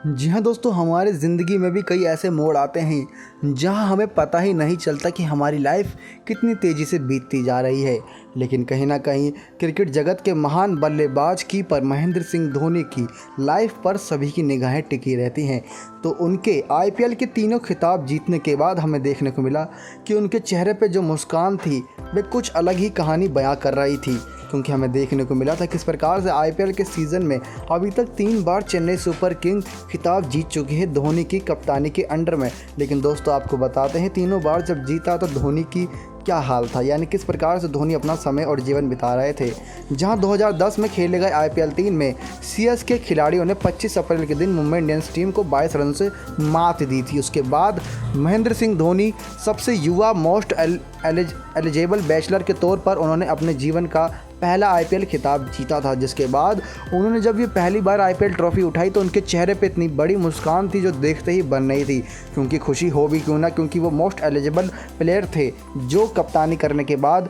जी हाँ दोस्तों, हमारे ज़िंदगी में भी कई ऐसे मोड़ आते हैं जहाँ हमें पता ही नहीं चलता कि हमारी लाइफ कितनी तेज़ी से बीतती जा रही है। लेकिन कहीं ना कहीं क्रिकेट जगत के महान बल्लेबाज कीपर महेंद्र सिंह धोनी की लाइफ पर सभी की निगाहें टिकी रहती हैं। तो उनके आईपीएल के तीनों खिताब जीतने के बाद हमें देखने को मिला कि उनके चेहरे पर जो मुस्कान थी वे कुछ अलग ही कहानी बयां कर रही थी। क्योंकि हमें देखने को मिला था किस प्रकार से आईपीएल के सीज़न में अभी तक 3 बार चेन्नई सुपर किंग खिताब जीत चुकी है धोनी की कप्तानी के अंडर में। लेकिन दोस्तों आपको बताते हैं, तीनों बार जब जीता तो धोनी की क्या हाल था, यानी किस प्रकार से धोनी अपना समय और जीवन बिता रहे थे। जहां 2010 में खेले गए आईपीएल 3 में सीएसके खिलाड़ियों ने 25 अप्रैल के दिन मुंबई इंडियंस टीम को 22 रन से मात दी थी। उसके बाद महेंद्र सिंह धोनी सबसे युवा मोस्ट एलिजिबल बैचलर के तौर पर उन्होंने अपने जीवन का पहला आईपीएल खिताब जीता था। जिसके बाद उन्होंने जब ये पहली बार आईपीएल ट्रॉफी उठाई तो उनके चेहरे पे इतनी बड़ी मुस्कान थी जो देखते ही बन रही थी। क्योंकि खुशी हो भी क्यों ना, क्योंकि वो मोस्ट एलिजिबल प्लेयर थे जो कप्तानी करने के बाद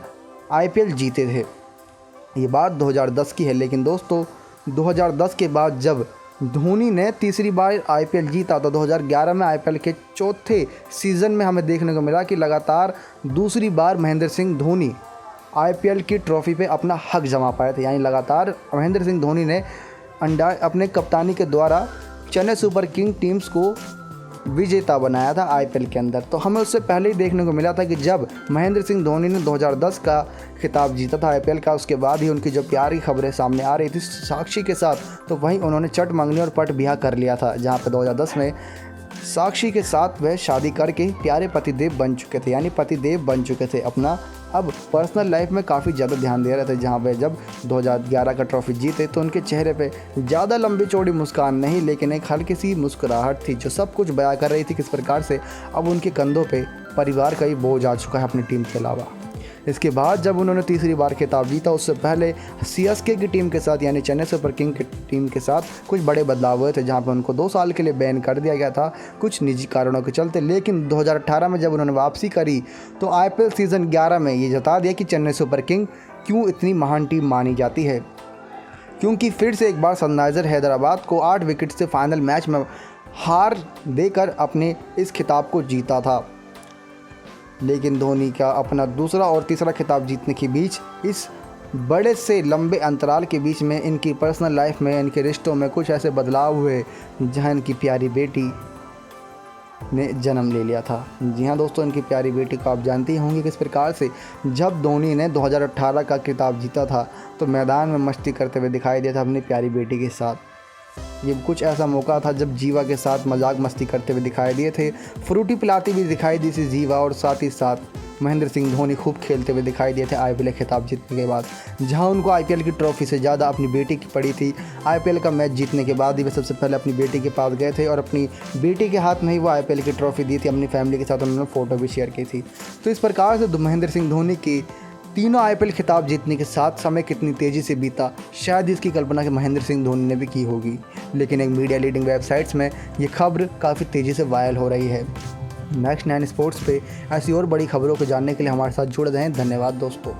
आईपीएल जीते थे। ये बात 2010 की है। लेकिन दोस्तों 2010 के बाद जब धोनी ने तीसरी बार आईपीएल जीता तो 2011 में आईपीएल के चौथे सीज़न में हमें देखने को मिला कि लगातार दूसरी बार महेंद्र सिंह धोनी आईपीएल की ट्रॉफ़ी पे अपना हक जमा पाए थे। यानी लगातार महेंद्र सिंह धोनी ने अपने कप्तानी के द्वारा चेन्नई सुपर किंग टीम्स को विजेता बनाया था आईपीएल के अंदर। तो हमें उससे पहले ही देखने को मिला था कि जब महेंद्र सिंह धोनी ने 2010 का खिताब जीता था आईपीएल का, उसके बाद ही उनकी जो प्यार की खबरें सामने आ रही थी साक्षी के साथ, तो वहीं उन्होंने चट मंगनी और पट ब्याह कर लिया था। जहाँ पे 2010 में साक्षी के साथ वह शादी करके प्यारे पतिदेव बन चुके थे, यानी पतिदेव बन चुके थे। अपना अब पर्सनल लाइफ में काफ़ी ज़्यादा ध्यान दे रहे थे। जहाँ वह जब 2011 का ट्रॉफी जीते तो उनके चेहरे पे ज़्यादा लंबी चौड़ी मुस्कान नहीं, लेकिन एक हल्की सी मुस्कुराहट थी जो सब कुछ बयां कर रही थी किस प्रकार से अब उनके कंधों पे परिवार का ही बोझ आ चुका है अपनी टीम के अलावा। इसके बाद जब उन्होंने तीसरी बार खिताब जीता, उससे पहले सीएसके की टीम के साथ यानी चेन्नई सुपर किंग की टीम के साथ कुछ बड़े बदलाव हुए थे। जहां पर उनको 2 साल के लिए बैन कर दिया गया था कुछ निजी कारणों के चलते। लेकिन 2018 में जब उन्होंने वापसी करी तो आईपीएल सीज़न 11 में ये जता दिया कि चेन्नई सुपर किंग क्यों इतनी महान टीम मानी जाती है, क्योंकि फिर से एक बार सनराइज़र हैदराबाद को 8 विकेट से फाइनल मैच में हार देकर अपने इस खिताब को जीता था। लेकिन धोनी का अपना दूसरा और तीसरा खिताब जीतने के बीच इस बड़े से लंबे अंतराल के बीच में इनकी पर्सनल लाइफ में, इनके रिश्तों में कुछ ऐसे बदलाव हुए जहां इनकी प्यारी बेटी ने जन्म ले लिया था। जी हाँ दोस्तों, इनकी प्यारी बेटी को आप जानते ही होंगे किस प्रकार से जब धोनी ने 2018 का खिताब जीता था तो मैदान में मस्ती करते हुए दिखाई दिया था अपनी प्यारी बेटी के साथ। ये कुछ ऐसा मौका था जब जीवा के साथ मजाक मस्ती करते हुए दिखाई दिए थे, फ्रूटी पिलाती भी दिखाई दी थी जीवा, और साथ ही साथ महेंद्र सिंह धोनी खूब खेलते हुए दिखाई दिए थे आईपीएल खिताब जीतने के बाद। जहां उनको आईपीएल की ट्रॉफी से ज़्यादा अपनी बेटी की पड़ी थी। आईपीएल का मैच जीतने के बाद ही वे सबसे पहले अपनी बेटी के पास गए थे और अपनी बेटी के हाथ में ही वो आईपीएल की ट्रॉफी दी थी। अपनी फैमिली के साथ उन्होंने फ़ोटो भी शेयर की थी। तो इस प्रकार से महेंद्र सिंह धोनी की तीनों आईपीएल खिताब जीतने के साथ समय कितनी तेज़ी से बीता, शायद इसकी कल्पना कि महेंद्र सिंह धोनी ने भी की होगी। लेकिन एक मीडिया लीडिंग वेबसाइट्स में ये खबर काफ़ी तेज़ी से वायरल हो रही है। नेक्स्ट 9 स्पोर्ट्स पे ऐसी और बड़ी खबरों को जानने के लिए हमारे साथ जुड़ रहें। धन्यवाद दोस्तों।